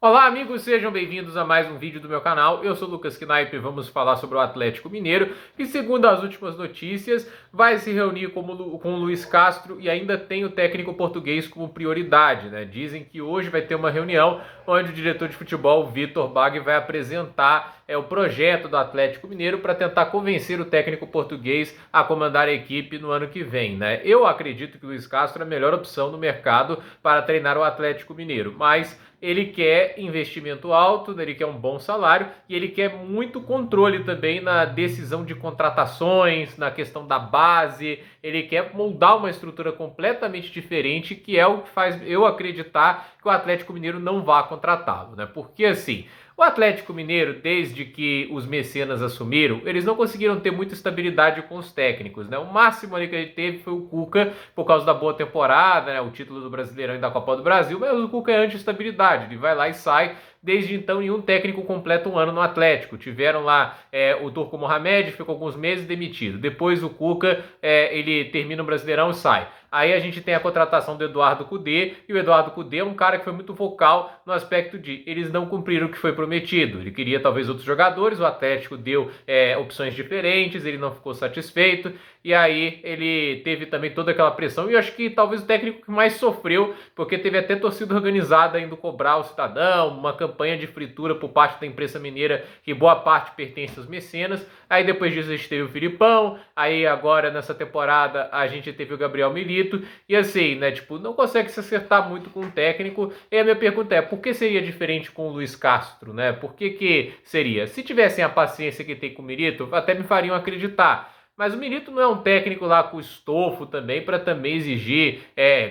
Olá amigos, sejam bem-vindos a mais um vídeo do meu canal. Eu sou Lucas Knaip e vamos falar sobre o Atlético Mineiro, que segundo as últimas notícias, vai se reunir com o Luiz Castro e ainda tem o técnico português como prioridade, né? Dizem que hoje vai ter uma reunião onde o diretor de futebol, Vitor Bagge, vai apresentar o projeto do Atlético Mineiro para tentar convencer o técnico português a comandar a equipe no ano que vem, né? Eu acredito que o Luiz Castro é a melhor opção no mercado para treinar o Atlético Mineiro, mas ele quer investimento alto, ele quer um bom salário e ele quer muito controle também na decisão de contratações, na questão da base. Ele quer moldar uma estrutura completamente diferente, que é o que faz eu acreditar que o Atlético Mineiro não vá contratá-lo, né? Porque assim, o Atlético Mineiro, desde que os mecenas assumiram, eles não conseguiram ter muita estabilidade com os técnicos, né? O máximo ali que ele teve foi o Cuca, por causa da boa temporada, né? O título do Brasileirão e da Copa do Brasil, mas o Cuca é anti-estabilidade, ele vai lá e sai. Desde então, nenhum técnico completa um ano no Atlético. Tiveram lá o Turco Mohamed, ficou alguns meses demitido. Depois o Cuca, ele termina o Brasileirão e sai. Aí a gente tem a contratação do Eduardo Cudê, e o Eduardo Cudê é um cara que foi muito vocal no aspecto de eles não cumpriram o que foi prometido. Ele queria talvez outros jogadores, o Atlético deu opções diferentes, ele não ficou satisfeito, e aí ele teve também toda aquela pressão, e eu acho que talvez o técnico que mais sofreu, porque teve até torcida organizada indo cobrar o Cidadão, uma campanha de fritura por parte da imprensa mineira, que boa parte pertence aos mecenas. Aí depois disso a gente teve o Filipão, aí agora nessa temporada a gente teve o Gabriel Milito, e assim, né, tipo, não consegue se acertar muito com o técnico. E a minha pergunta é, por que seria diferente com o Luiz Castro, né? Por que seria? Se tivessem a paciência que tem com o Milito, até me fariam acreditar. Mas o Milito não é um técnico lá com estofo também para também exigir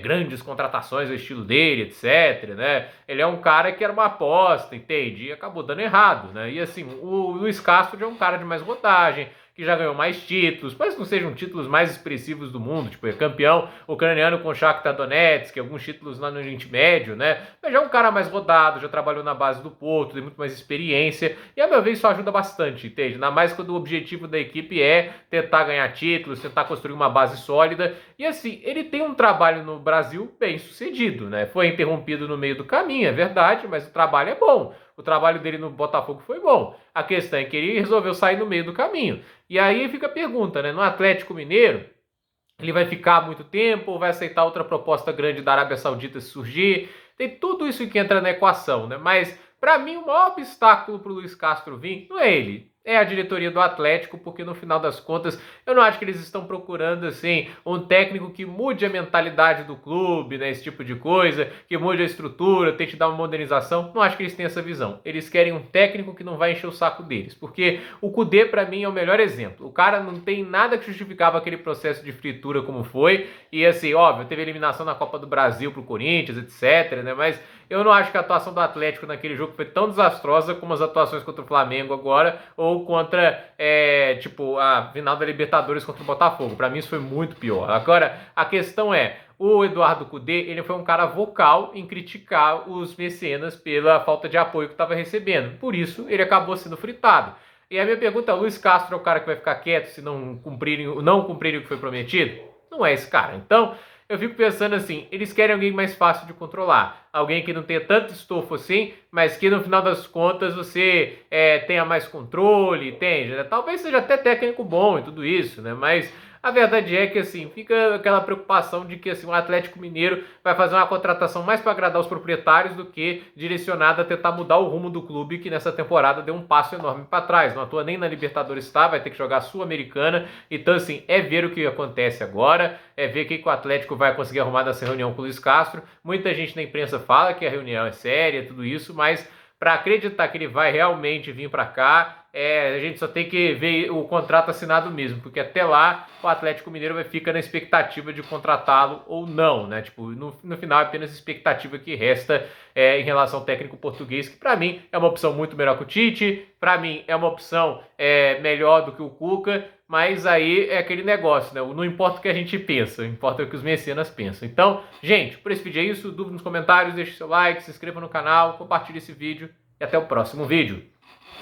grandes contratações ao estilo dele, etc, né? Ele é um cara que era uma aposta, entende? E acabou dando errado, né? E assim, o Luiz Castro já é um cara de mais rodagem, que já ganhou mais títulos, mas não sejam títulos mais expressivos do mundo, tipo, é campeão ucraniano com o Shakhtar Donetsk, alguns títulos lá no Oriente Médio, né? Mas já é um cara mais rodado, já trabalhou na base do Porto, tem muito mais experiência, e a meu ver isso ajuda bastante, entende? Ainda mais quando o objetivo da equipe é tentar ganhar títulos, tentar construir uma base sólida, e assim, ele tem um trabalho no Brasil bem sucedido, né? Foi interrompido no meio do caminho, é verdade, mas o trabalho é bom. O trabalho dele no Botafogo foi bom. A questão é que ele resolveu sair no meio do caminho. E aí fica a pergunta, né? No Atlético Mineiro, ele vai ficar muito tempo ou vai aceitar outra proposta grande da Arábia Saudita se surgir? Tem tudo isso que entra na equação, né? Mas, para mim, o maior obstáculo para o Luiz Castro vir não é ele. É a diretoria do Atlético, porque no final das contas eu não acho que eles estão procurando assim um técnico que mude a mentalidade do clube, né, esse tipo de coisa, que mude a estrutura, tente dar uma modernização. Não acho que eles têm essa visão. Eles querem um técnico que não vai encher o saco deles, porque o Cudê para mim é o melhor exemplo. O cara não tem nada que justificava aquele processo de fritura como foi, e assim, óbvio, teve eliminação na Copa do Brasil pro Corinthians, etc, né, mas eu não acho que a atuação do Atlético naquele jogo foi tão desastrosa como as atuações contra o Flamengo agora, ou contra, tipo, a final da Libertadores contra o Botafogo. Para mim isso foi muito pior. Agora, a questão é, o Eduardo Cudê, ele foi um cara vocal em criticar os mecenas pela falta de apoio que estava recebendo. Por isso, ele acabou sendo fritado. E a minha pergunta é, o Luiz Castro é o cara que vai ficar quieto se não cumprirem o que foi prometido? Não é esse cara. Então, eu fico pensando assim, eles querem alguém mais fácil de controlar, alguém que não tenha tanto estofo assim, mas que no final das contas você tenha mais controle, entende? Talvez seja até técnico bom e tudo isso, né? Mas a verdade é que assim, fica aquela preocupação de que assim, o Atlético Mineiro vai fazer uma contratação mais para agradar os proprietários do que direcionada a tentar mudar o rumo do clube, que nessa temporada deu um passo enorme para trás. Não atua nem na Libertadores está, vai ter que jogar a Sul-Americana. Então assim, é ver o que acontece agora, é ver o que o Atlético vai conseguir arrumar nessa reunião com o Luiz Castro. Muita gente na imprensa fala que a reunião é séria, tudo isso, mas para acreditar que ele vai realmente vir para cá, a gente só tem que ver o contrato assinado mesmo, porque até lá o Atlético Mineiro vai ficar na expectativa de contratá-lo ou não, né? Tipo, no final é apenas expectativa que resta em relação ao técnico português, que para mim é uma opção muito melhor que o Tite, para mim é uma opção melhor do que o Cuca, mas aí é aquele negócio, né? Não importa o que a gente pensa, importa o que os mecenas pensam. Então, gente, por esse vídeo é isso. Dúvida nos comentários, deixe seu like, se inscreva no canal, compartilhe esse vídeo e até o próximo vídeo.